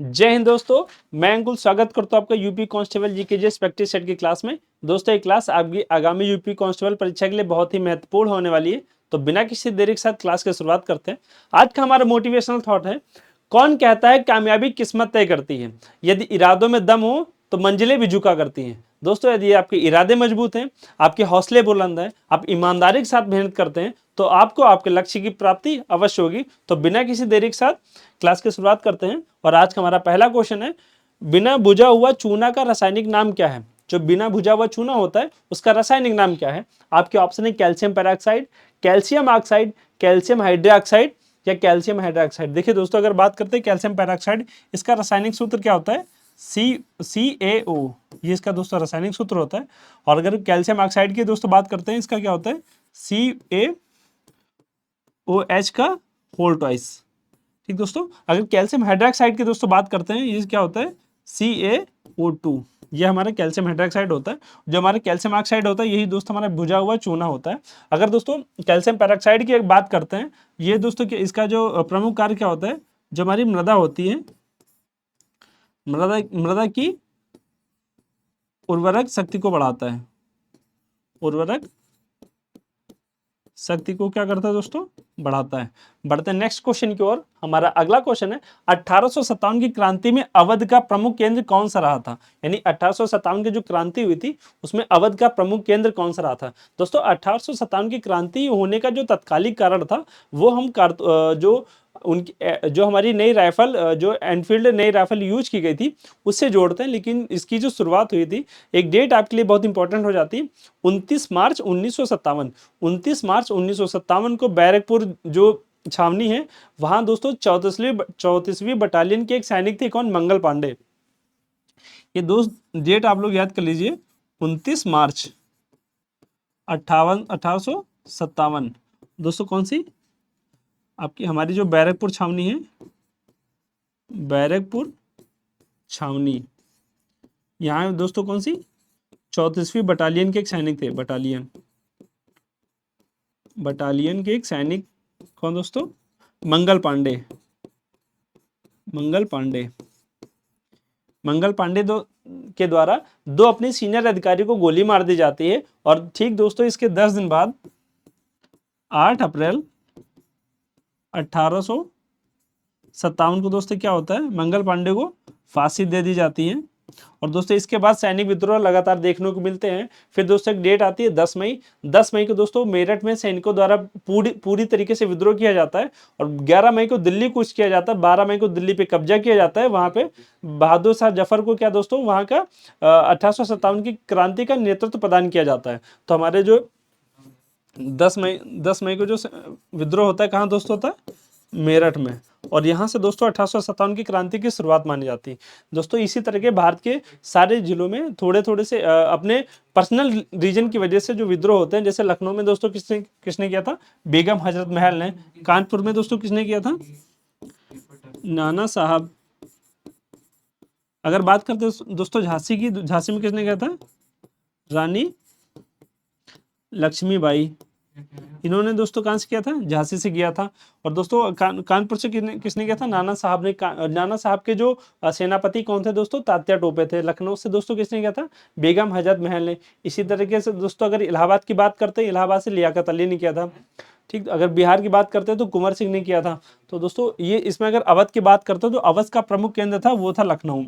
जय हिंद दोस्तों। मैं अंकुल स्वागत करता हूं आपका UP constable GKGS practice set की क्लास में। दोस्तों ये क्लास आपकी आगामी यूपी कांस्टेबल परीक्षा के लिए बहुत ही महत्वपूर्ण होने वाली है। तो बिना किसी देरी के साथ क्लास की शुरुआत करते हैं। आज का हमारा मोटिवेशनल थॉट है, कौन कहता है कामयाबी किस्मत तय करती है, यदि इरादों में दम हो तो मंजिलें भी झुका करती हैं। दोस्तों यदि आपके इरादे मजबूत हैं, आपके हौसले बुलंद हैं, आप ईमानदारी के साथ मेहनत करते हैं तो आपको आपके लक्ष्य की प्राप्ति अवश्य होगी। तो बिना किसी देरी के साथ क्लास की शुरुआत करते हैं। और आज का हमारा पहला क्वेश्चन है, बिना बुझा हुआ चूना का रासायनिक नाम क्या है? जो बिना बुझा हुआ चूना होता है उसका रासायनिक नाम क्या है? आपके ऑप्शन है calcium peroxide, calcium oxide, calcium hydroxide या कैल्शियम हाइड्रोक्साइड। देखिए दोस्तों, अगर बात करते हैं कैल्शियम पेरोक्साइड, इसका रासायनिक सूत्र क्या होता है? CaO, ये इसका दोस्तों रासायनिक सूत्र होता है। और अगर कैल्शियम ऑक्साइड की दोस्तों बात करते हैं, इसका क्या होता है? CaOH का होल ट्वाइस। ठीक दोस्तों, अगर कैल्शियम हाइड्रोक्साइड की दोस्तों बात करते हैं, ये क्या होता है? CaO2। ये हमारा कैल्शियम हाइड्रोक्साइड होता है। जो हमारा कैल्शियम ऑक्साइड होता है, यही दोस्तों हमारा बुझा हुआ चूना होता है। अगर दोस्तों कैल्शियम पेरोक्साइड की एक बात करते हैं, ये दोस्तों इसका जो प्रमुख कार्य क्या होता है? जो हमारी मृदा होती है, मृदा की उर्वरक शक्ति को बढ़ाता है। उर्वरक शक्ति को क्या करता है दोस्तों? बढ़ाता है। बढ़ते हैं नेक्स्ट क्वेश्चन की ओर। हमारा अगला क्वेश्चन है, 1857 की क्रांति में अवध का प्रमुख केंद्र कौन सा रहा था? यानी 1857 की जो क्रांति हुई थी उसमें अवध का प्रमुख केंद्र कौन सा रहा था? दोस्तों 1857 की क्रांति होने का जो तत्कालिक कारण था वो हम जो उनकी जो हमारी नई राइफल, जो एनफील्ड नई राइफल यूज की गई थी उससे जोड़ते हैं। लेकिन इसकी जो शुरुआत हुई थी, एक डेट आपके लिए बहुत इंपॉर्टेंट हो जाती है, 29 मार्च 1957। 29 मार्च 1957 को बैरकपुर जो छावनी है, वहां दोस्तों 34वीं बटालियन के एक सैनिक थे, कौन? मंगल पांडे। ये दोस्त डेट आप लोग याद कर लीजिए, 29 मार्च 1857। दोस्तों कौन सी? आपकी हमारी जो बैरकपुर छावनी है, बैरकपुर छावनी, यहाँ दोस्तों कौन सी? 34वीं बटालियन के एक सैनिक थे। बटालियन के एक सैनिक कौन दोस्तों? मंगल पांडे। मंगल पांडे के द्वारा दो अपने सीनियर अधिकारी को गोली मार दी जाती है। और ठीक दोस्तों इसके 10 दिन बाद 8 अप्रैल 1857 को दोस्तों क्या होता है? मंगल पांडे को फांसी दे दी जाती है। और दोस्तों इसके बाद सैनिक विद्रोह लगातार देखने को मिलते हैं। फिर दोस्तों एक डेट आती है 10 मई। 10 मई को दोस्तों मेरठ में सैनिकों द्वारा पूरी तरीके से विद्रोह किया जाता है। और 11 मई को दिल्ली कूच किया जाता है। 12 मई को दिल्ली पे कब्जा किया जाता है। वहां पे बहादुर शाह जफर को क्या दोस्तों वहां का 1857 की क्रांति का नेतृत्व प्रदान किया जाता है। तो हमारे जो 10 मई को जो विद्रोह होता है, कहाँ दोस्तों होता है? मेरठ में। और यहाँ से दोस्तों 1857 की क्रांति की शुरुआत मानी जाती है। दोस्तों इसी तरह के भारत के सारे जिलों में थोड़े थोड़े से अपने पर्सनल रीजन की वजह से जो विद्रोह होते हैं, जैसे लखनऊ में दोस्तों किसने किया था? बेगम हजरत महल ने। कानपुर में दोस्तों किसने किया था? नाना साहब। अगर बात करते हैं दोस्तों झांसी की, झांसी में किसने किया था? रानी लक्ष्मीबाई। इन्होंने दोस्तों कहां से किया था? झांसी से किया था। और दोस्तों कानपुर से किसने किया था? नाना साहब ने। नाना साहब के जो सेनापति कौन थे दोस्तों? तात्या टोपे थे। लखनऊ से दोस्तों किसने किया था? बेगम हजरत महल ने। इसी तरीके से दोस्तों अगर इलाहाबाद की बात करते हैं, इलाहाबाद से लियाकत अली ने किया था। ठीक, अगर बिहार की बात करते हैं तो कुंवर सिंह ने किया था। तो दोस्तों ये इसमें अगर अवध की बात करते हैं तो अवध का प्रमुख केंद्र था वो था लखनऊ।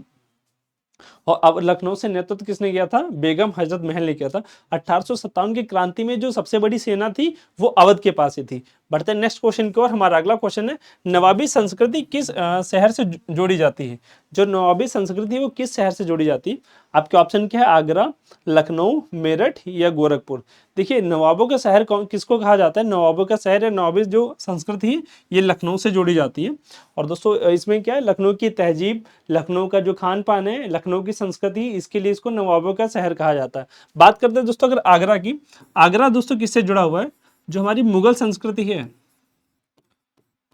और अब लखनऊ से नेतृत्व किसने किया था? बेगम हजरत महल ने किया था। 1857 की क्रांति में जो सबसे बड़ी सेना थी वो अवध के पास ही थी। बढ़ते हैं नेक्स्ट क्वेश्चन की ओर। हमारा अगला क्वेश्चन है, नवाबी संस्कृति किस शहर से जोड़ी जाती है? जो नवाबी संस्कृति है वो किस शहर से जोड़ी जाती है? आपके ऑप्शन क्या है? आगरा, लखनऊ, मेरठ या गोरखपुर। देखिए नवाबों का शहर किसको कहा जाता है? नवाबों का शहर है, नवाबी जो संस्कृति है ये लखनऊ से जोड़ी जाती है। और दोस्तों इसमें क्या है? लखनऊ की तहजीब, लखनऊ का जो खान पान है, लखनऊ की संस्कृति, इसके लिए इसको नवाबों का शहर कहा जाता है। बात करते हैं दोस्तों अगर आगरा की। आगरा दोस्तों किससे जुड़ा हुआ है? जो हमारी मुगल संस्कृति है,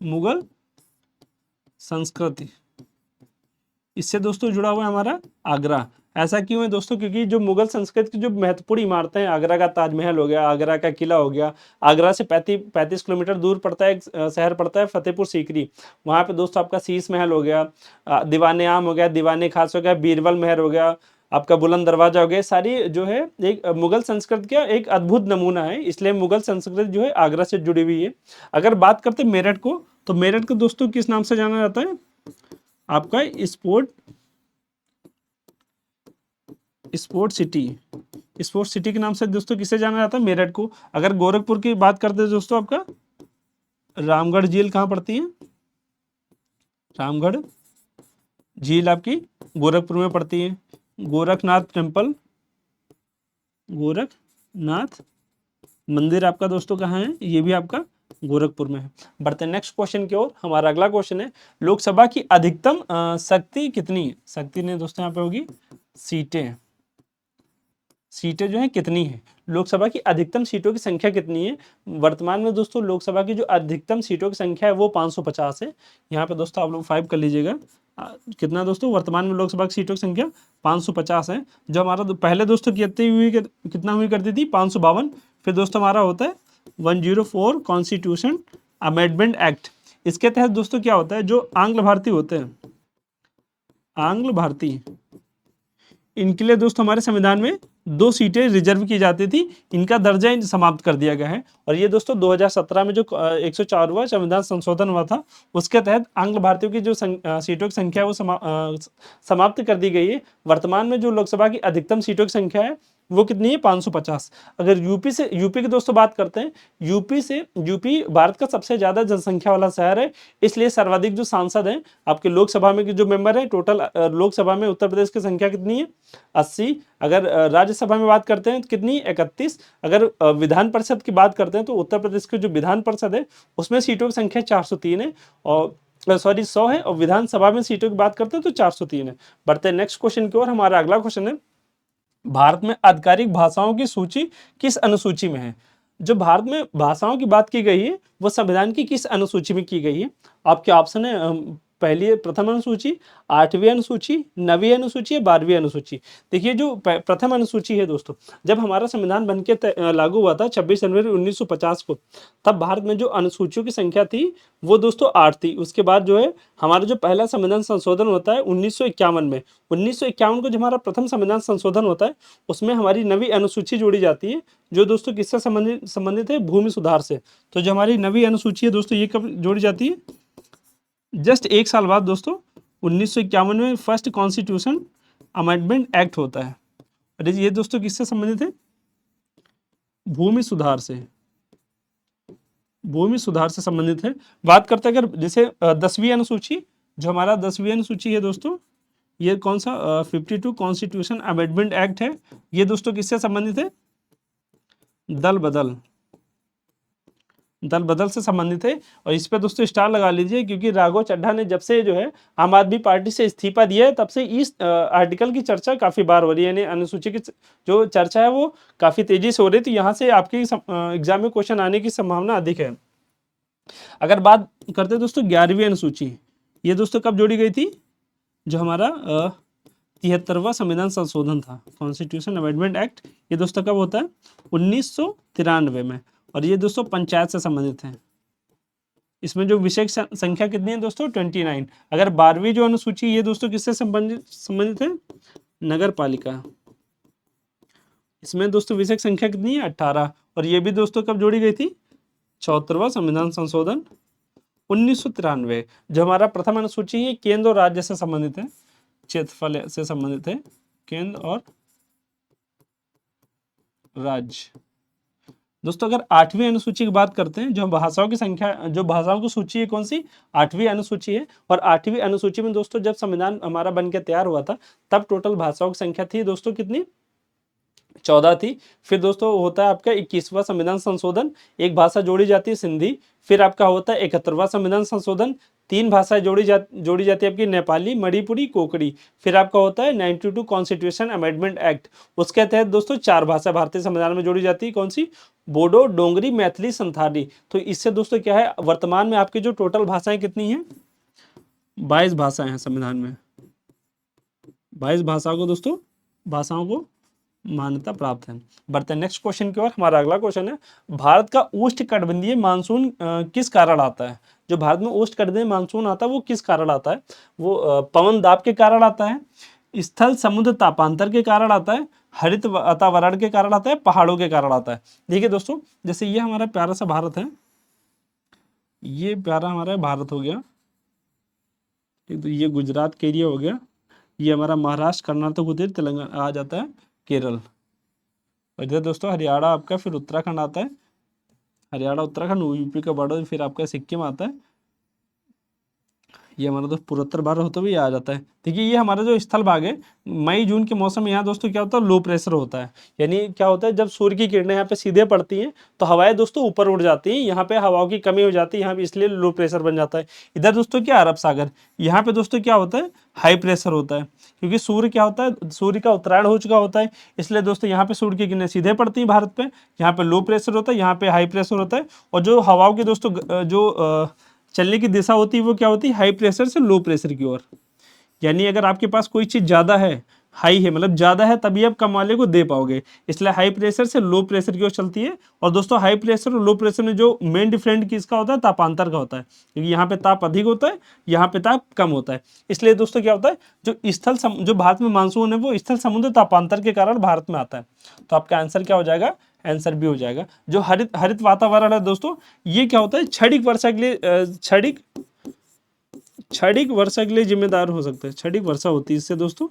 मुगल संस्कृति, इससे दोस्तों जुड़ा हुआ है हमारा आगरा। ऐसा क्यों है दोस्तों? क्योंकि जो मुगल संस्कृति की जो महत्वपूर्ण इमारतें हैं, आगरा का ताजमहल हो गया, आगरा का किला हो गया, आगरा से 35 किलोमीटर दूर पड़ता है एक शहर पड़ता है फतेहपुर सीकरी, वहाँ पे दोस्तों आपका शीश महल हो गया, दीवाने आम हो गया, दीवाने खास हो गया, बीरबल महल हो गया, आपका बुलंद दरवाजा हो गया, सारी जो है एक मुगल संस्कृति का एक अद्भुत नमूना है, इसलिए मुगल संस्कृति जो है आगरा से जुड़ी हुई है। अगर बात करते हैं मेरठ को, तो मेरठ को दोस्तों किस नाम से जाना जाता है? आपका स्पोर्ट सिटी के नाम से दोस्तों किसे जाना जाता है? मेरठ को। अगर गोरखपुर की बात करते हैं दोस्तों, आपका रामगढ़ झील कहाँ पड़ती है? रामगढ़ झील आपकी गोरखपुर में पड़ती है। गोरखनाथ टेम्पल, गोरखनाथ मंदिर आपका दोस्तों कहाँ है? ये भी आपका गोरखपुर में है। बढ़ते हैं नेक्स्ट क्वेश्चन की ओर। हमारा अगला क्वेश्चन है, लोकसभा की अधिकतम शक्ति कितनी है? शक्ति ने दोस्तों यहाँ पे होगी सीटें जो है कितनी है? लोकसभा की अधिकतम सीटों की संख्या कितनी है? वर्तमान में दोस्तों लोकसभा की जो अधिकतम सीटों की संख्या है वो 550 है। यहाँ पे दोस्तों आप लोग 5 कर लीजिएगा। कितना दोस्तों? वर्तमान में लोकसभा की सीटों की संख्या 550 है। जो हमारा पहले दोस्तों कितना हुई करती थी? 552। फिर दोस्तों हमारा होता है 104 कॉन्स्टिट्यूशन अमेंडमेंट एक्ट। इसके तहत दोस्तों क्या होता है, जो आंग्ल भारतीय होते हैं, आंग्ल भारतीय, इनके लिए दोस्तों हमारे संविधान में 2 सीटें रिजर्व की जाती थी, इनका दर्जा समाप्त कर दिया गया है। और ये दोस्तों 2017 में जो 104वां संविधान संशोधन हुआ था, उसके तहत आंग्ल भारतीयों की जो सीटों की संख्या है वो समाप्त कर दी गई है। वर्तमान में जो लोकसभा की अधिकतम सीटों की संख्या है वो कितनी है? 550। अगर यूपी की दोस्तों बात करते हैं, यूपी भारत का सबसे ज्यादा जनसंख्या वाला शहर है, इसलिए सर्वाधिक जो सांसद हैं आपके लोकसभा में के जो मेंबर हैं, टोटल लोकसभा में उत्तर प्रदेश की संख्या कितनी है? 80। अगर राज्यसभा में बात करते हैं तो कितनी? 31। अगर विधान परिषद की बात करते हैं तो उत्तर प्रदेश की जो विधान परिषद है उसमें सीटों की संख्या 403 है, और 100 है, और विधानसभा में सीटों की बात करते हैं तो 403 है। बढ़ते हैं नेक्स्ट क्वेश्चन की ओर। हमारा अगला क्वेश्चन है, भारत में आधिकारिक भाषाओं की सूची किस अनुसूची में है? जो भारत में भाषाओं की बात की गई है वो संविधान की किस अनुसूची में की गई है? आपके ऑप्शन है पहली प्रथम अनुसूची, 8वीं अनुसूची, 9वीं अनुसूची या 12वीं अनुसूची। देखिए जो प्रथम अनुसूची है दोस्तों, जब हमारा संविधान बनके लागू हुआ था 26 जनवरी 1950 को, तब भारत में जो अनुसूचियों की संख्या थी वो दोस्तों 8 थी। उसके बाद जो है हमारा जो पहला संविधान संशोधन होता है 1951 में, 1951 को जो हमारा प्रथम संविधान संशोधन होता है उसमें हमारी 9वीं अनुसूची जोड़ी जाती है, जो दोस्तों किससे संबंधित है? भूमि सुधार से। तो जो हमारी 9वीं अनुसूची है दोस्तों, ये कब जोड़ी जाती है? जस्ट 1 साल बाद दोस्तों 1951 में फर्स्ट कॉन्स्टिट्यूशन अमेंडमेंट एक्ट होता है, और ये दोस्तों किससे संबंधित है? भूमि सुधार से, भूमि सुधार से संबंधित है। बात करते हैं अगर जैसे 10वीं अनुसूची, जो हमारा 10वीं अनुसूची है दोस्तों, ये कौन सा? 52 कॉन्स्टिट्यूशन अमेंडमेंट एक्ट है। ये दोस्तों किससे संबंधित है? दल बदल से संबंधित है। और इस पे दोस्तों स्टार लगा लीजिए, क्योंकि राघव चड्ढा ने जब से जो है आम आदमी पार्टी से इस्तीफा दिया है तब से इस आर्टिकल की चर्चा काफी बार हो रही है, यानी अनुसूची की जो चर्चा है वो काफी तेजी से हो रही है। तो यहाँ से आपके एग्जाम में क्वेश्चन आने की संभावना अधिक है। अगर बात करते हैं दोस्तों 11वीं अनुसूची, ये दोस्तों कब जोड़ी गई थी? जो हमारा 73वां संविधान संशोधन था, कॉन्स्टिट्यूशन अमेंडमेंट एक्ट, ये दोस्तों कब होता है? 1993 में। और ये दोस्तों पंचायत से संबंधित है। इसमें जो विषय संख्या कितनी है दोस्तों? 29। अगर 12वीं जो अनुसूची ये दोस्तों किससे संबंधित है? नगर पालिका। इसमें दोस्तों विषय संख्या कितनी है? 18। और ये भी दोस्तों कब जोड़ी गई थी? 74वां संविधान संशोधन 1993। जो हमारा प्रथम अनुसूची है केंद्र और राज्य से संबंधित है, क्षेत्रफल से संबंधित है, केंद्र और राज्य। दोस्तों अगर 8वीं अनुसूची की बात करते हैं, जो भाषाओं की संख्या, जो भाषाओं की सूची है कौन सी? 8वीं अनुसूची है। और 8वीं अनुसूची में दोस्तों जब संविधान हमारा बनके तैयार हुआ था तब टोटल भाषाओं की संख्या थी दोस्तों कितनी? 14 थी। फिर दोस्तों होता है आपका 21वां संविधान संशोधन, एक भाषा जोड़ी जाती है सिंधी। फिर आपका होता है 71वां संविधान संशोधन, 3 भाषाएं जोड़ी जाती है आपकी नेपाली, मणिपुरी, कोंकणी। फिर आपका होता है 92 कॉन्स्टिट्यूशन अमेंडमेंट एक्ट, उसके तहत दोस्तों 4 भाषा भारतीय संविधान में जोड़ी जाती है। कौन सी? बोडो, डोंगरी, मैथिली, संथाली। तो इससे दोस्तों क्या है, वर्तमान में आपकी जो टोटल भाषाएं कितनी हैं? 22 भाषाएं हैं संविधान में। 22 भाषाओं को दोस्तों भाषाओं को मान्यता प्राप्त है। बढ़ते हैं नेक्स्ट क्वेश्चन की ओर। हमारा अगला क्वेश्चन है, भारत का उष्णकटिबंधीय मानसून किस कारण आता है? जो भारत में उष्णकटिबंधीय मानसून आता है वो किस कारण आता है? वो पवन दाब के कारण आता है, स्थल समुद्र तापांतर के कारण आता है, हरित वातावरण के कारण आता है, पहाड़ों के कारण आता है। देखिए दोस्तों, जैसे ये हमारा प्यारा सा भारत है, ये प्यारा हमारा भारत हो गया, एक तो ये गुजरात के एरिया हो गया, ये हमारा महाराष्ट्र, कर्नाटक, उधर तेलंगाना आ जाता है, केरल, और इधर दोस्तों हरियाणा आपका, फिर उत्तराखंड आता है, हरियाणा उत्तराखंड यूपी का बॉर्डर, फिर आपका सिक्किम आता है, ये हमारा दोस्त पूर्वोत्तर भारत होते हुए आ जाता है। देखिए ये हमारा जो स्थल भाग है, मई जून के मौसम में यहाँ दोस्तों क्या होता है, लो प्रेशर होता है। यानी क्या होता है, जब सूर्य की किरणें यहाँ पे सीधे पड़ती हैं तो हवाएं दोस्तों ऊपर उड़ जाती हैं, यहाँ पे हवाओं की कमी हो जाती है, यहाँ पे इसलिए लो प्रेशर बन जाता है। इधर दोस्तों क्या, अरब सागर, यहाँ पे दोस्तों क्या होता है, हाई प्रेशर होता है, क्योंकि सूर्य क्या होता है, सूर्य का उत्तरायण हो चुका होता है, इसलिए दोस्तों यहाँ पे सूर्य की किरणें सीधे पड़ती हैं भारत पे, यहाँ पे लो प्रेशर होता है, यहाँ पे हाई प्रेशर होता है, और जो हवाओं की दोस्तों चलने की दिशा होती है वो क्या होती है, हाई प्रेशर से लो प्रेशर की ओर। यानी अगर आपके पास कोई चीज ज्यादा है, हाई है मतलब ज्यादा है, तभी आप कम वाले को दे पाओगे, इसलिए हाई प्रेशर से लो प्रेशर की ओर चलती है। और दोस्तों हाई प्रेशर और लो प्रेशर में जो मेन डिफरेंट किसका होता है, तापांतर का होता है, क्योंकि यहाँ पे ताप अधिक होता है, यहाँ पे ताप कम होता है। इसलिए दोस्तों क्या होता है, जो भारत में मानसून है वो स्थल समुद्र तापांतर के कारण भारत में आता है। तो आपका आंसर क्या हो जाएगा, आंसर भी हो जाएगा। जो हरित हरित वातावरण है दोस्तों, ये क्या होता है, क्षणिक वर्षा के लिए क्षणिक वर्षा के लिए जिम्मेदार हो सकता है, क्षणिक वर्षा होती है इससे दोस्तों,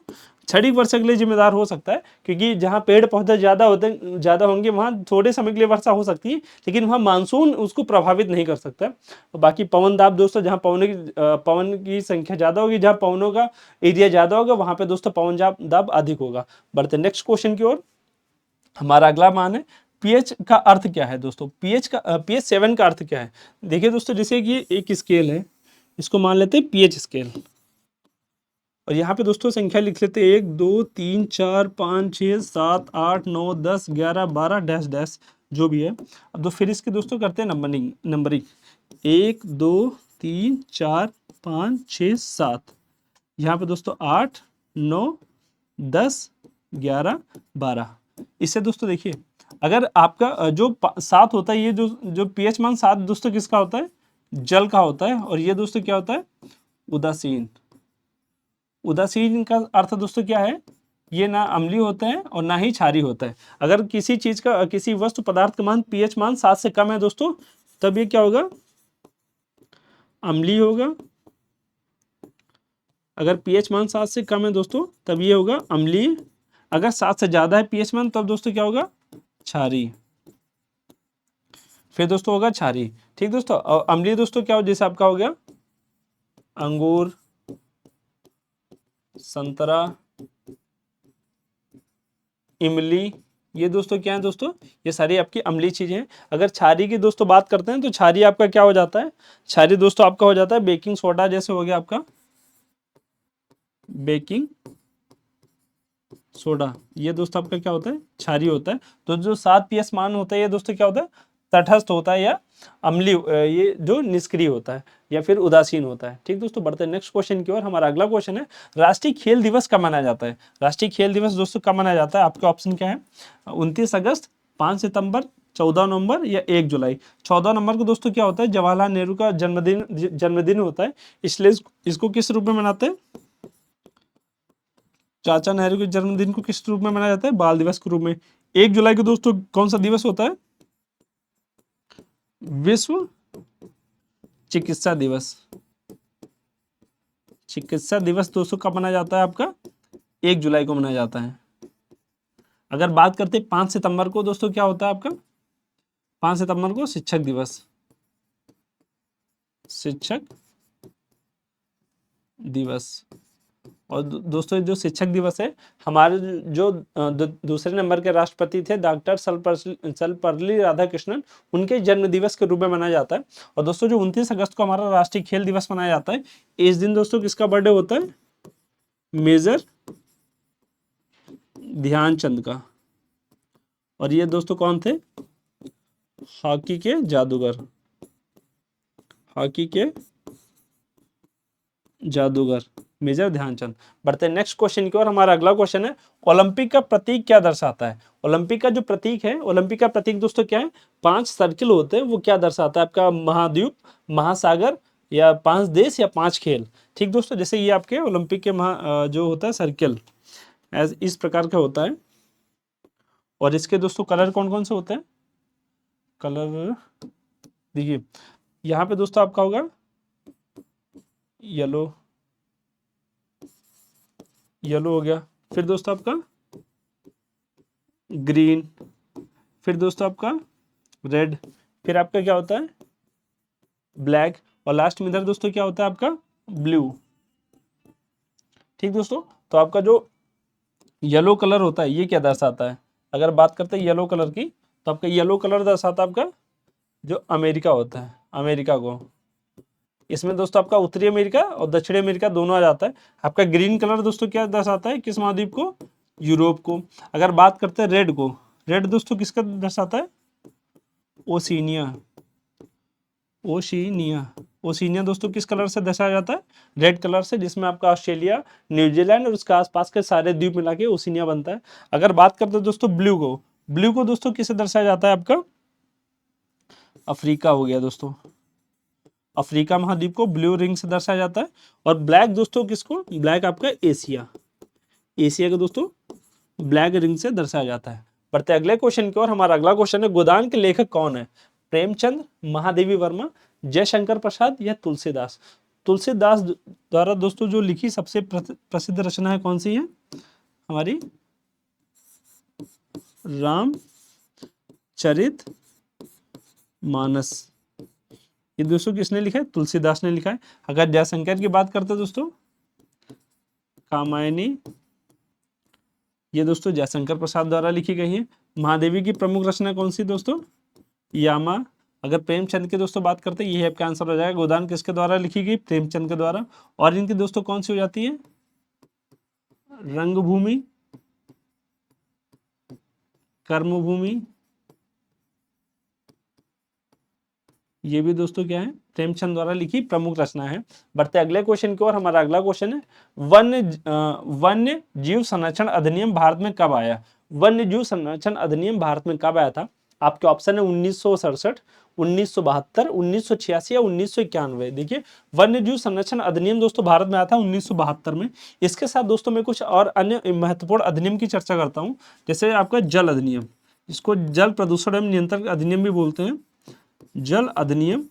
क्षणिक वर्षा के लिए जिम्मेदार हो सकता है, क्योंकि जहाँ पेड़ पौधे ज्यादा होंगे वहाँ थोड़े समय के लिए वर्षा हो सकती है, लेकिन वहाँ मानसून उसको प्रभावित नहीं कर सकता है। और बाकी पवन दाब दोस्तों, जहाँ पवन की संख्या ज्यादा होगी, जहाँ पवनों का एरिया ज्यादा होगा, वहाँ पे दोस्तों पवन दाब अधिक होगा। बढ़ते नेक्स्ट क्वेश्चन की ओर। हमारा अगला मान है, पीएच का अर्थ क्या है दोस्तों, पीएच 7 का अर्थ क्या है? देखिए दोस्तों, जैसे कि एक स्केल है, इसको मान लेते हैं पीएच स्केल, और यहाँ पे दोस्तों संख्या लिख लेते हैं 1 2 3 4 5 6 7 8 9 10 11 12 डैश डैश जो भी है। अब फिर इसके दोस्तों करते हैं नंबरिंग 1 2 3 4 5 6 7, यहाँ पे दोस्तों 8 9 10 11 12। इससे दोस्तों देखिए, अगर आपका जो 7 होता है, ये जो पीएच मान 7 दोस्तों किसका होता है, जल का होता है, और ये दोस्तों क्या होता है, उदासीन। उदासीन का अर्थ दोस्तों क्या है, ये ना अम्लीय होता है और ना ही क्षारीय होता है। अगर किसी चीज का, किसी वस्तु पदार्थ का मान पीएच मान 7 से कम है दोस्तों, तब ये क्या होगा, अम्लीय होगा। अगर पीएच मान 7 से कम है दोस्तों, तब ये होगा अम्लीय। अगर 7 से ज्यादा है पीएच मान, तब दोस्तों क्या होगा, क्षारीय। फिर दोस्तों होगा क्षारीय। ठीक दोस्तों, और अम्लीय दोस्तों क्या हो, जैसे आपका हो गया अंगूर, संतरा, इमली, ये दोस्तों क्या है दोस्तों, ये सारी आपकी अम्लीय चीजें हैं। अगर क्षारीय की दोस्तों बात करते हैं, तो क्षारीय आपका क्या हो जाता है, क्षारीय दोस्तों आपका हो जाता है बेकिंग सोडा, जैसे हो गया आपका बेकिंग सोडा, ये दोस्तों आपका क्या होता है, क्षारीय होता है। तो जो 7 पीएच मान होता है, ये दोस्तों क्या होता है, तटस्थ होता है या अम्लीय, ये जो निष्क्रिय होता है या फिर उदासीन होता है। ठीक दोस्तों, बढ़ते हैं नेक्स्ट क्वेश्चन की ओर। हमारा अगला क्वेश्चन है, राष्ट्रीय खेल दिवस कब मनाया जाता है? राष्ट्रीय खेल दिवस दोस्तों कब मनाया जाता है? आपके ऑप्शन क्या है, 29 अगस्त, 5 सितंबर, 14 नवंबर या 1 जुलाई। 14 नवंबर को दोस्तों क्या होता है, जवाहरलाल नेहरू का जन्मदिन होता है, इसलिए इसको किस रूप में मनाते हैं, चाचा नेहरू के जन्मदिन को किस रूप में मनाया जाता है, बाल दिवस के रूप में। 1 जुलाई को दोस्तों कौन सा दिवस होता है, विश्व चिकित्सा दिवस। चिकित्सा दिवस दोस्तों कब मनाया जाता है, आपका 1 जुलाई को मनाया जाता है। अगर बात करते हैं 5 सितंबर को दोस्तों, क्या होता है आपका, 5 सितंबर को शिक्षक दिवस, शिक्षक दिवस। और दोस्तों जो शिक्षक दिवस है, हमारे जो दूसरे नंबर के राष्ट्रपति थे डॉक्टर सर्वपल्ली राधाकृष्णन, उनके जन्म दिवस के रूप में मनाया जाता है। और दोस्तों जो 29 अगस्त को हमारा राष्ट्रीय खेल दिवस मनाया जाता है, इस दिन दोस्तों किसका बर्थडे होता है, मेजर ध्यानचंद का। और ये दोस्तों कौन थे, हॉकी के जादूगर, हॉकी के जादूगर। मेजर ध्यानचंद। बढ़ते हैं नेक्स्ट क्वेश्चन की ओर। हमारा अगला क्वेश्चन है, ओलंपिक का प्रतीक क्या दर्शाता है? ओलंपिक का जो प्रतीक है, ओलंपिक का प्रतीक दोस्तों क्या है? 5 सर्किल होते हैं, वो क्या दर्शाता है? आपका महाद्वीप, महासागर, या 5 देश, या 5 खेल। ठीक दोस्तों, जैसे ये आपके ओलंपिक के जो होता है सर्किल एज इस प्रकार का होता है। और इसके दोस्तों कलर कौन कौन से होते हैं? कलर देखिए, यहाँ पे दोस्तों आपका होगा येलो, येलो हो गया। फिर दोस्तों आपका ग्रीन, फिर दोस्तों आपका रेड, फिर आपका क्या होता है? ब्लैक, और लास्ट में इधर दोस्तों क्या होता है आपका? ब्लू। ठीक दोस्तों, तो आपका जो येलो कलर होता है ये क्या दर्शाता है? अगर बात करते हैं येलो कलर की, तो आपका येलो कलर दर्शाता है आपका जो अमेरिका होता है, अमेरिका को। इसमें दोस्तों आपका उत्तरी अमेरिका और दक्षिणी अमेरिका दोनों आ जाता है। आपका ग्रीन कलर दोस्तों क्या दर्शाता है? किस महाद्वीप को? यूरोप को। अगर बात करते हैं रेड को, रेड दोस्तों किसका दर्शाता है? Oceania, Oceania. ओशिनिया दोस्तों किस कलर से दर्शाया जाता है? रेड कलर से, जिसमें आपका ऑस्ट्रेलिया, न्यूजीलैंड और उसके आसपास के सारे द्वीप मिला के ओशिनिया बनता है। अगर बात करते हैं दोस्तों ब्लू को, ब्लू को दोस्तों किससे दर्शाया जाता है? आपका अफ्रीका हो गया दोस्तों, अफ्रीका महाद्वीप को ब्लू रिंग से दर्शाया जाता है। और ब्लैक दोस्तों किसको? ब्लैक आपका एशिया, एशिया को दोस्तों ब्लैक रिंग से दर्शाया जाता है। बढ़ते अगले क्वेश्चन की ओर। हमारा अगला क्वेश्चन है, गोदान के लेखक कौन है? प्रेमचंद, महादेवी वर्मा, जयशंकर प्रसाद, या तुलसीदास। तुलसीदास द्वारा दोस्तों जो लिखी सबसे प्रसिद्ध रचना है कौन सी है? हमारी रामचरित मानस। ये दोस्तों किसने लिखा है? तुलसीदास ने लिखा है। अगर जयशंकर की बात करते हैं दोस्तों, कामायनी, ये दोस्तों जयशंकर प्रसाद द्वारा लिखी गई है। महादेवी की प्रमुख रचना कौन सी दोस्तों? यामा। अगर प्रेमचंद की दोस्तों बात करते हैं, ये आपका आंसर हो जाएगा। गोदान किसके द्वारा लिखी गई? प्रेमचंद के द्वारा। और इनकी दोस्तों कौन सी हो जाती है? रंगभूमि, कर्मभूमि, ये भी दोस्तों क्या है? प्रेमचंद द्वारा लिखी प्रमुख रचना है। बढ़ते अगले क्वेश्चन की ओर। हमारा अगला क्वेश्चन है, वन्य जीव संरक्षण अधिनियम भारत में कब आया? वन्य जीव संरक्षण अधिनियम भारत में कब आया था? आपके ऑप्शन है 1967, 1972, 1986 या 1991। देखिए, वन्य जीव संरक्षण अधिनियम दोस्तों भारत में आया था 1972 में। इसके साथ दोस्तों मैं कुछ और अन्य महत्वपूर्ण अधिनियम की चर्चा करता हूँ। जैसे आपका जल अधिनियम, जिसको जल प्रदूषण एवं नियंत्रण अधिनियम भी बोलते हैं। जल अधिनियम,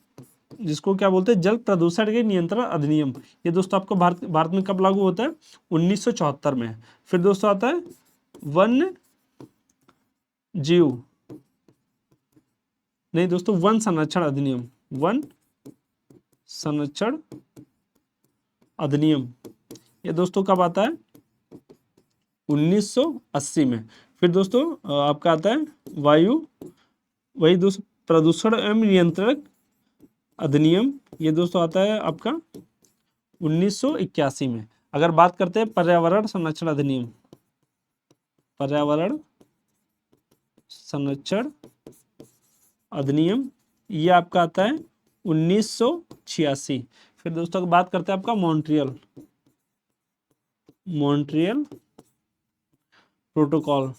जिसको क्या बोलते हैं? जल प्रदूषण के नियंत्रण अधिनियम। ये दोस्तों आपको भारत में कब लागू होता है? 1974 में। फिर दोस्तों आता है वन्य जीव, नहीं दोस्तों, वन संरक्षण अधिनियम, वन संरक्षण अधिनियम। ये दोस्तों कब आता है? 1980 में। फिर दोस्तों आपका आता है वायु, वही दोस्तों प्रदूषण एवं नियंत्रण अधिनियम। ये दोस्तों आता है आपका 1981 में। अगर बात करते हैं पर्यावरण संरक्षण अधिनियम, पर्यावरण संरक्षण अधिनियम, ये आपका आता है 1986। फिर दोस्तों की बात करते हैं आपका मॉन्ट्रियल, मॉन्ट्रियल प्रोटोकॉल।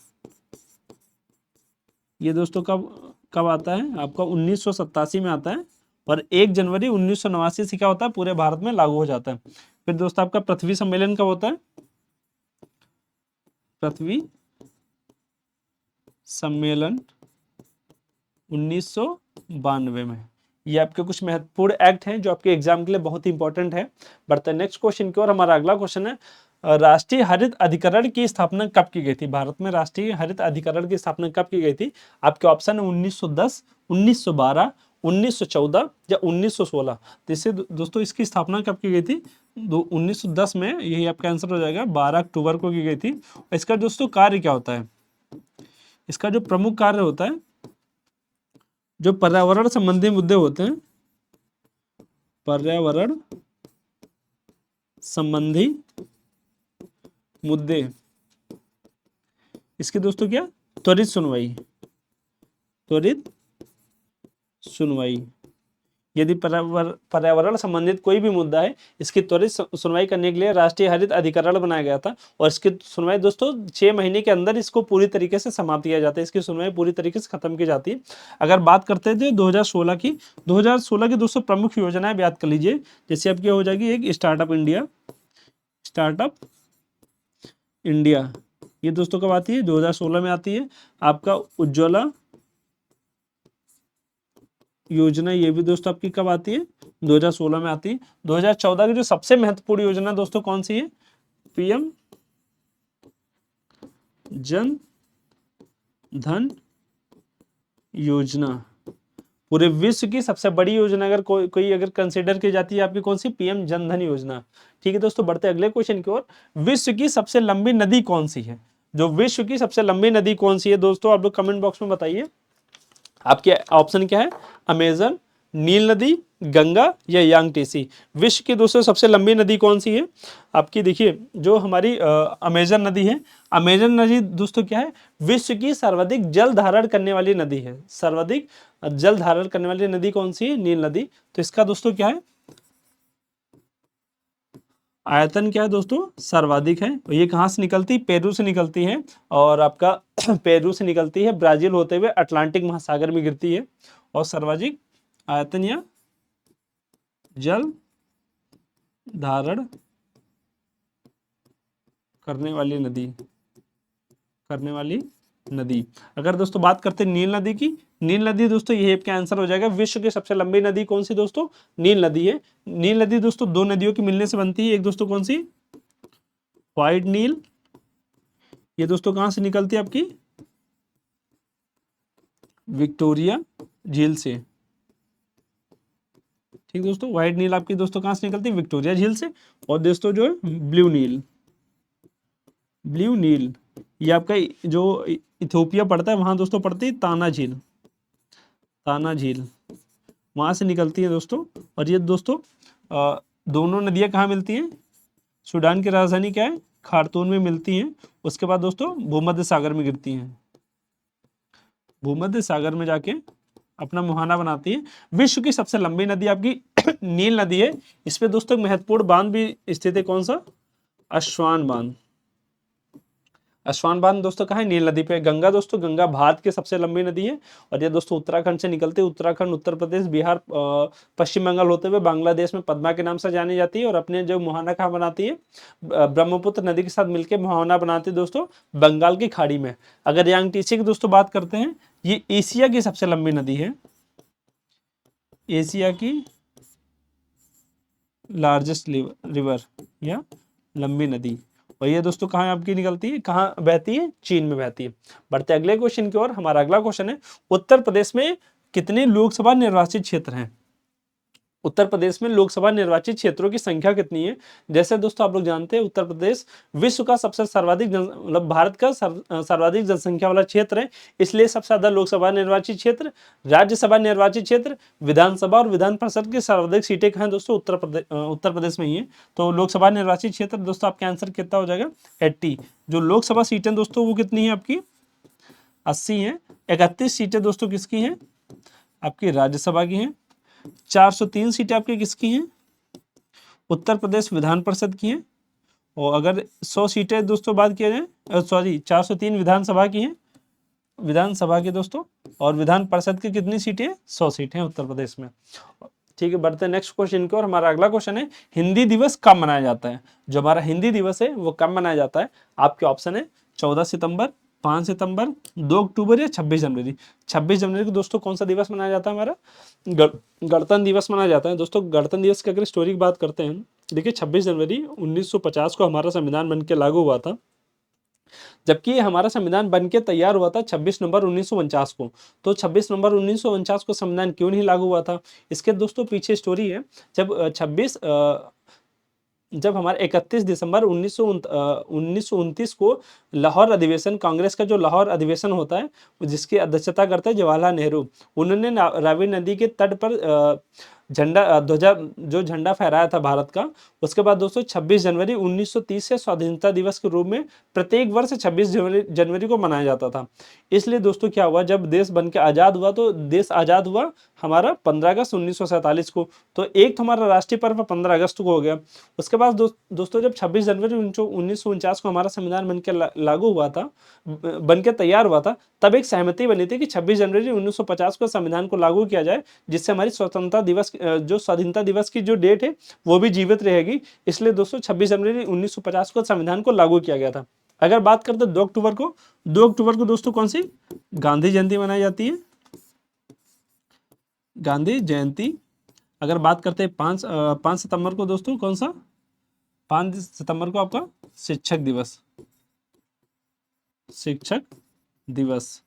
ये दोस्तों कब कब आता है? आपका 1987 में आता है। और 1 जनवरी 1989 से क्या होता है? पूरे भारत में लागू हो जाता है। फिर दोस्तों आपका पृथ्वी सम्मेलन कब होता है? पृथ्वी सम्मेलन 1992 में। ये आपके कुछ महत्वपूर्ण एक्ट हैं जो आपके एग्जाम के लिए बहुत ही इंपॉर्टेंट है। बढ़ते हैं नेक्स्ट क्वेश्चन की ओर। हमारा अगला क्वेश्चन है, राष्ट्रीय हरित अधिकरण की स्थापना कब की गई थी? भारत में राष्ट्रीय हरित अधिकरण की स्थापना कब की गई थी? आपके ऑप्शन है 1910, 1912, 1914 या 1916। तो इससे दोस्तों इसकी स्थापना कब की गई थी? 1910 में। यही आपका आंसर हो जाएगा। 12 अक्टूबर को की गई थी। इसका दोस्तों कार्य क्या होता है? इसका जो प्रमुख कार्य होता है, जो पर्यावरण संबंधी मुद्दे होते हैं, पर्यावरण संबंधी मुद्दे, इसके दोस्तों क्या? त्वरित सुनवाई, त्वरित सुनवाई। यदि पर्यावरण संबंधित कोई भी मुद्दा है, इसकी त्वरित सुनवाई करने के लिए राष्ट्रीय हरित अधिकरण बनाया गया था और इसकी सुनवाई दोस्तों 6 महीने के अंदर इसको पूरी तरीके से समाप्त किया जाता है, इसकी सुनवाई पूरी तरीके से खत्म की जाती है। अगर बात करते थे 2016 की, 2016 की दोस्तों प्रमुख योजनाएं याद कर लीजिए। जैसे अब क्या हो जाएगी, एक स्टार्टअप इंडिया, ये दोस्तों कब आती है, 2016 में आती है। आपका उज्ज्वला योजना, ये भी दोस्तों आपकी कब आती है, 2016 में आती है। 2014 की जो सबसे महत्वपूर्ण योजना दोस्तों कौन सी है, पीएम जन धन योजना, पूरे विश्व की सबसे बड़ी योजना अगर कोई अगर कंसीडर की जाती है आपकी, कौन सी, पीएम जन धन योजना। ठीक है दोस्तों, बढ़ते अगले क्वेश्चन की ओर। विश्व की सबसे लंबी नदी कौन सी है, जो विश्व की सबसे लंबी नदी कौन सी है दोस्तों, आप लोग कमेंट बॉक्स में बताइए। आपके ऑप्शन क्या है, अमेजन, नील नदी, गंगा या यांगटीसी। विश्व की दोस्तों सबसे लंबी नदी कौन सी है आपकी, देखिए जो हमारी अमेजन नदी है। अमेजन नदी दोस्तों क्या है, विश्व की सर्वाधिक जल धारण करने वाली नदी है। सर्वाधिक जल धारण करने वाली नदी कौन सी है, नील नदी। तो इसका दोस्तों क्या है, आयतन क्या है दोस्तों, सर्वाधिक है। ये कहाँ से निकलती है, पेरू से निकलती है, और आपका पेरू से निकलती है, ब्राजील होते हुए अटलांटिक महासागर में गिरती है, और सर्वाधिक आयतन या जल धारण करने वाली नदी। अगर दोस्तों बात करते हैं नील नदी की, नील नदी दोस्तों ये आपका आंसर हो जाएगा। विश्व की सबसे लंबी नदी कौन सी दोस्तों, नील नदी है। नील नदी दोस्तों दो नदियों के मिलने से बनती है, एक दोस्तों कौन सी, व्हाइट नील, ये दोस्तों कहां से निकलती है आपकी, विक्टोरिया झील से। ठीक दोस्तों, व्हाइट नील आपकी दोस्तों कहां से निकलती है, विक्टोरिया झील से। और दोस्तों जो है ब्लू नील ये आपका जो इथियोपिया पड़ता है वहां दोस्तों पड़ती है ताना झील, वहां से निकलती है दोस्तों। और ये दोस्तों दोनों नदियां कहाँ मिलती हैं, सूडान की राजधानी क्या है, खार्तूम में मिलती हैं। उसके बाद दोस्तों भूमध्य सागर में गिरती हैं, भूमध्य सागर में जाके अपना मुहाना बनाती है। विश्व की सबसे लंबी नदी आपकी नील नदी है। इस पे दोस्तों महत्वपूर्ण बांध भी स्थित है, कौन सा, अस्वान बांध दोस्तों कहाँ है, नील नदी पे। गंगा दोस्तों, गंगा भारत की सबसे लंबी नदी है, और ये दोस्तों उत्तराखंड से निकलती है। उत्तराखंड, उत्तर प्रदेश, बिहार, पश्चिम बंगाल होते हुए बांग्लादेश में पद्मा के नाम से जानी जाती है। और अपने जो मुहाना कहाँ बनाती है, ब्रह्मपुत्र नदी के साथ मिलकर मुहाना बनाती है दोस्तों, बंगाल की खाड़ी में। अगर यांगटीसी की दोस्तों बात करते हैं, ये एशिया की सबसे लंबी नदी है, एशिया की लार्जेस्ट रिवर या लंबी नदी। और ये दोस्तों कहाँ आपकी निकलती है, कहाँ बहती है, चीन में बहती है। बढ़ते अगले क्वेश्चन की ओर। हमारा अगला क्वेश्चन है, उत्तर प्रदेश में कितने लोकसभा निर्वाचित क्षेत्र हैं। उत्तर प्रदेश में लोकसभा निर्वाचित क्षेत्रों की संख्या कितनी है। जैसे दोस्तों आप लोग जानते हैं उत्तर प्रदेश विश्व का सबसे सर्वाधिक मतलब भारत का सर्वाधिक जनसंख्या वाला क्षेत्र है, इसलिए सबसे ज्यादा लोकसभा निर्वाचित क्षेत्र, राज्यसभा निर्वाचित क्षेत्र, विधानसभा और विधान परिषद की सर्वाधिक सीटें कहाँ हैं दोस्तों, उत्तर प्रदेश में ही है। तो लोकसभा निर्वाचित क्षेत्र दोस्तों आपका आंसर कितना हो जाएगा, 80। जो लोकसभा सीटें दोस्तों वो कितनी है आपकी, 80 है। 31 सीटें दोस्तों किसकी हैं, आपकी राज्यसभा की हैं। 403 सीटें आपकी किसकी हैं, उत्तर प्रदेश विधान परिषद की हैं। और अगर 100 सीटें दोस्तों बात किया जाए, सॉरी 403 विधानसभा की हैं, विधानसभा की दोस्तों। और विधान परिषद की कितनी सीटें, 100 सीटें उत्तर प्रदेश में। ठीक है, बढ़ते हैं नेक्स्ट क्वेश्चन की और। हमारा अगला क्वेश्चन है, हिंदी दिवस कब मनाया जाता है। जो हमारा हिंदी दिवस है वो कब मनाया जाता है। आपके ऑप्शन है 14 सितंबर, 5 सितंबर, 2 अक्टूबर या 26 जनवरी। 26 जनवरी को दोस्तों कौन सा दिवस मनाया जाता है, हमारा गणतंत्र दिवस मनाया जाता है। दोस्तों गणतंत्र दिवस की अगर स्टोरी की बात करते हैं, देखिए 26 जनवरी 1950 को हमारा संविधान बनके लागू हुआ था, जबकि हमारा संविधान बनके तैयार हुआ था 26 नवंबर 1949 को। तो 26 नवंबर 1949 को संविधान क्यों नहीं लागू हुआ था, इसके दोस्तों पीछे स्टोरी है। जब हमारे 31 दिसंबर 1929 को लाहौर अधिवेशन, कांग्रेस का जो लाहौर अधिवेशन होता है जिसकी अध्यक्षता करते हैं जवाहरलाल नेहरू, उन्होंने रावी नदी के तट पर झंडा ध्वजा जो झंडा फहराया था भारत का, उसके बाद दोस्तों 26 जनवरी 1930 से स्वाधीनता दिवस के रूप में प्रत्येक वर्ष 26 जनवरी को मनाया जाता था। इसलिए दोस्तों क्या हुआ, जब देश बन के आज़ाद हुआ तो देश आज़ाद हुआ हमारा 15 अगस्त 1947 को, तो एक तो हमारा राष्ट्रीय पर्व 15 अगस्त को हो गया। उसके बाद दोस्तों जब 26 जनवरी 1949 को हमारा संविधान बन के लागू हुआ था, बन के तैयार हुआ था, तब एक सहमति बनी थी कि 26 जनवरी 1950 को संविधान को लागू किया जाए, जिससे हमारी स्वतंत्रता दिवस जो स्वाधीनता दिवस की जो डेट है वो भी जीवित रहेगी। इसलिए दोस्तों 26 जनवरी 1950 को संविधान को लागू किया गया था। अगर बात करते 2 अक्टूबर को, 2 अक्टूबर को दोस्तों कौन सी गांधी जयंती मनाई जाती है, गांधी जयंती। अगर बात करते हैं 5 सितंबर को दोस्तों, कौन सा, 5 सितंबर को आपका शिक्षक दिवस, शिक्षक दिवस।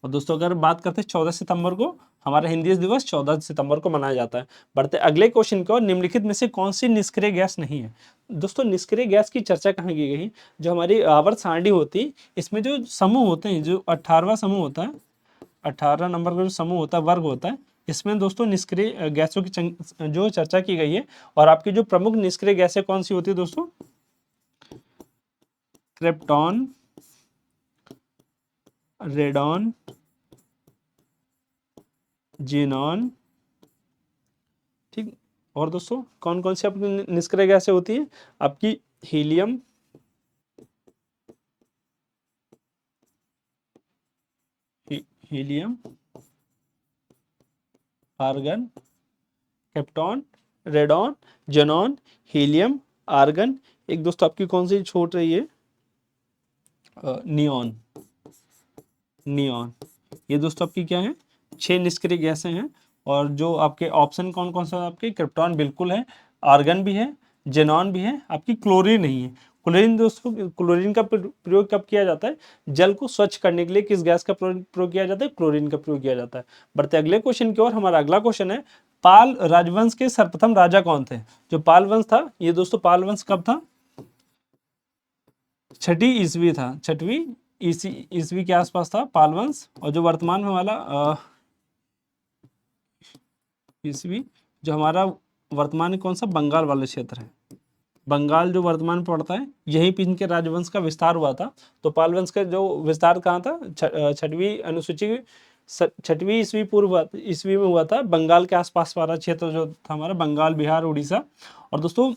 और दोस्तों अगर बात करते हैं 14 सितंबर को, हमारा हिंदी दिवस 14 सितंबर को मनाया जाता है। बढ़ते अगले क्वेश्चन को, निम्नलिखित में से कौन सी निष्क्रिय गैस नहीं है। दोस्तों निष्क्रिय गैस की चर्चा कहाँ की गई, जो हमारी आवर्त सारणी होती है, इसमें जो समूह होते हैं, जो 18वां समूह होता है, 18 नंबर का जो समूह होता है, वर्ग होता है, इसमें दोस्तों निष्क्रिय गैसों की जो चर्चा की गई है। और आपकी जो प्रमुख निष्क्रिय गैसें कौन सी होती है दोस्तों, क्रिप्टॉन, रेडॉन, जीनॉन, ठीक। और दोस्तों कौन कौन सी आपकी निष्क्रिय गैसें होती है, आपकी helium, helium, argon, krypton, radon, xenon, helium, argon. एक दोस्तों आपकी कौन सी छूट रही है, नियॉन, नियॉन। ये दोस्तों आपकी क्या है, 6 निष्क्रिय गैसें हैं। और जो आपके ऑप्शन कौन कौन सा है, आपके क्रिप्टॉन बिल्कुल है, आर्गन भी है, जेनॉन भी है, आपकी क्लोरीन नहीं है। क्लोरीन दोस्तों, क्लोरीन का प्रयोग कब किया जाता है, जल को स्वच्छ करने के लिए किस गैस का प्रयोग किया जाता है, क्लोरीन का प्रयोग किया जाता है। बढ़ते अगले क्वेश्चन की ओर, हमारा अगला क्वेश्चन है, पाल राजवंश के सर्वप्रथम राजा कौन थे। जो पाल वंश था, ये दोस्तों पाल वंश कब था, 6वीं ईस्वी था, 6वीं ईस्वी के आसपास था पाल वंश। और जो वर्तमान में वाला ईस्वी, जो हमारा वर्तमान में कौन सा, बंगाल वाला क्षेत्र है, बंगाल जो वर्तमान में पड़ता है, यहीं पे इनके राजवंश का विस्तार हुआ था। तो पाल वंश का जो विस्तार कहाँ था, 6वीं अनुसूची, 6वीं ईस्वी पूर्व ईस्वी में हुआ था। बंगाल के आसपास वाला क्षेत्र जो था हमारा, बंगाल, बिहार, उड़ीसा। और दोस्तों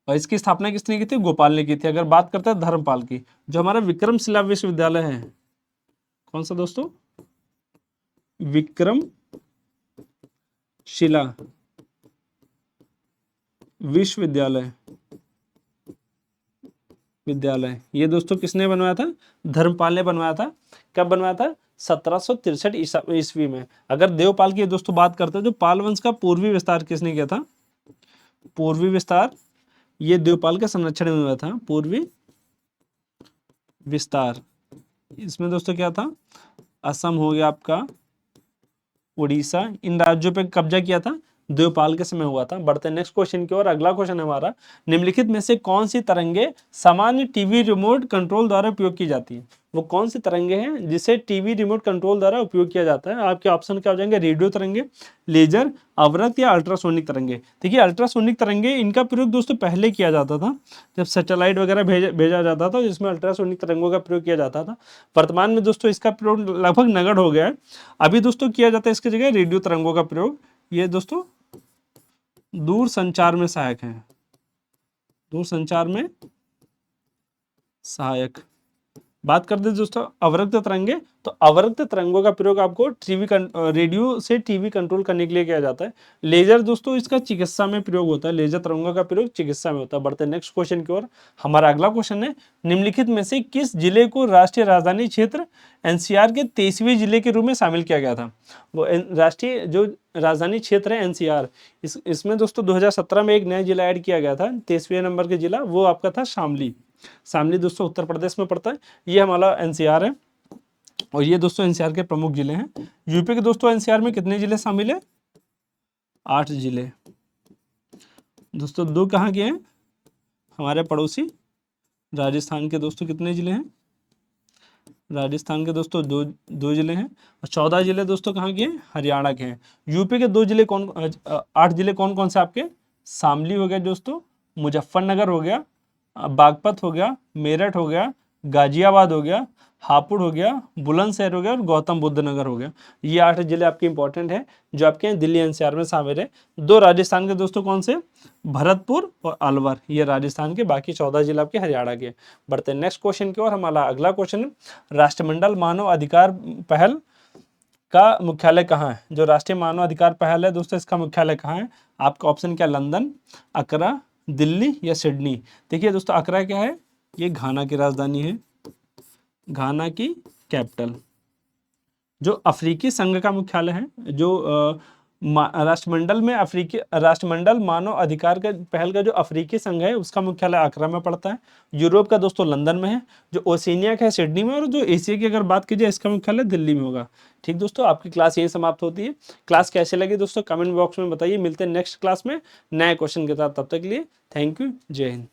इसकी स्थापना किसने की थी, गोपाल ने की थी। अगर बात करते हैं धर्मपाल की, जो हमारा विक्रमशिला विश्वविद्यालय है, कौन सा दोस्तों, विक्रमशिला विश्वविद्यालय, ये दोस्तों किसने बनवाया था, धर्मपाल ने बनवाया था। कब बनवाया था, 1763 ईस्वी में। अगर देवपाल की दोस्तों बात करते हैं, जो पाल वंश का पूर्वी विस्तार किसने किया था, पूर्वी विस्तार, ये देवपाल के संरक्षण में हुआ था, पूर्वी विस्तार। इसमें दोस्तों क्या था, असम हो गया आपका, उड़ीसा, इन राज्यों पे कब्जा किया था, देवपाल के समय हुआ था। बढ़ते नेक्स्ट क्वेश्चन की ओर, अगला क्वेश्चन हमारा, निम्नलिखित में से कौन सी तरंगे सामान्य टीवी रिमोट कंट्रोल द्वारा उपयोग की जाती है। वो कौन सी तरंगे हैं जिसे टीवी रिमोट कंट्रोल द्वारा उपयोग किया जाता है। आपके ऑप्शन क्या हो जाएंगे, रेडियो तरंगे, लेजर, अवरक्त या अल्ट्रासोनिक तरंगे। देखिए अल्ट्रासोनिक तरंगे, इनका प्रयोग दोस्तों पहले किया जाता था, जब सैटेलाइट वगैरह भेजा जाता था, जिसमें अल्ट्रासोनिक तरंगों का प्रयोग किया जाता था। वर्तमान में दोस्तों इसका प्रयोग लगभग नगण्य हो गया है। अभी दोस्तों किया जाता है इसकी जगह रेडियो तरंगों का प्रयोग। ये दोस्तों दूर संचार में सहायक हैं, दूर संचार में सहायक। बात करते हैं दोस्तों अवरक्त तरंगे, तो अवरक्त तरंगों का प्रयोग आपको रेडियो से टीवी कंट्रोल करने के लिए किया जाता है। लेजर दोस्तों इसका चिकित्सा में प्रयोग होता है, लेजर तरंगों का प्रयोग चिकित्सा में होता है। बढ़ते नेक्स्ट क्वेश्चन की ओर, हमारा अगला क्वेश्चन है, निम्नलिखित में से किस जिले को राष्ट्रीय राजधानी क्षेत्र एनसीआर के 23वें जिले के रूप में शामिल किया गया था। वो राष्ट्रीय जो राजधानी क्षेत्र है एनसीआर, इसमें दोस्तों 2017 में एक नया जिला ऐड किया गया था, 23वें नंबर के जिला, वो आपका था शामली। शामली दोस्तों उत्तर प्रदेश में पड़ता है, ये हमारा एनसीआर है। और ये दोस्तों एनसीआर के प्रमुख जिले हैं। यूपी के दोस्तों एनसीआर में कितने जिले शामिल है, 8 जिले। दोस्तों 2 कहाँ के हैं, हमारे पड़ोसी राजस्थान के दोस्तों कितने जिले हैं, राजस्थान के दोस्तों दो जिले हैं, और 14 जिले दोस्तों कहाँ के हैं? हरियाणा के हैं। यूपी के 8 जिले कौन कौन से आपके? शामली हो गया दोस्तों, मुजफ्फरनगर हो गया, बागपत हो गया, मेरठ हो गया, गाजियाबाद हो गया, हापुड़ हो गया, बुलंदशहर हो गया और गौतम बुद्ध नगर हो गया। ये 8 जिले आपके इंपॉर्टेंट हैं जो आपके हैं दिल्ली एनसीआर में शामिल है। 2 राजस्थान के दोस्तों कौन से? भरतपुर और अलवर, ये राजस्थान के, बाकी 14 जिले आपके हरियाणा के। बढ़ते हैं नेक्स्ट क्वेश्चन की ओर। हमारा अगला क्वेश्चन है, राष्ट्रमंडल मानव अधिकार पहल का मुख्यालय कहाँ है? जो राष्ट्रीय मानव अधिकार पहल है दोस्तों, इसका मुख्यालय कहाँ है? आपका ऑप्शन क्या? लंदन, अकरा, दिल्ली या सिडनी? देखिए दोस्तों, अकरा क्या है? ये घाना की राजधानी है, घाना की कैपिटल। जो अफ्रीकी संघ का मुख्यालय है, जो राष्ट्रमंडल में अफ्रीकी राष्ट्रमंडल मानव अधिकार का पहल का जो अफ्रीकी संघ है उसका मुख्यालय अकरा में पड़ता है। यूरोप का दोस्तों लंदन में है, जो ओशिनिया का है सिडनी में, और जो एशिया की अगर बात की जाए इसका मुख्यालय दिल्ली में होगा। ठीक दोस्तों, आपकी क्लास यही समाप्त होती है। क्लास कैसे लगी दोस्तों कमेंट बॉक्स में बताइए। मिलते हैं नेक्स्ट क्लास में नए क्वेश्चन के साथ, तब तक के लिए थैंक यू, जय हिंद।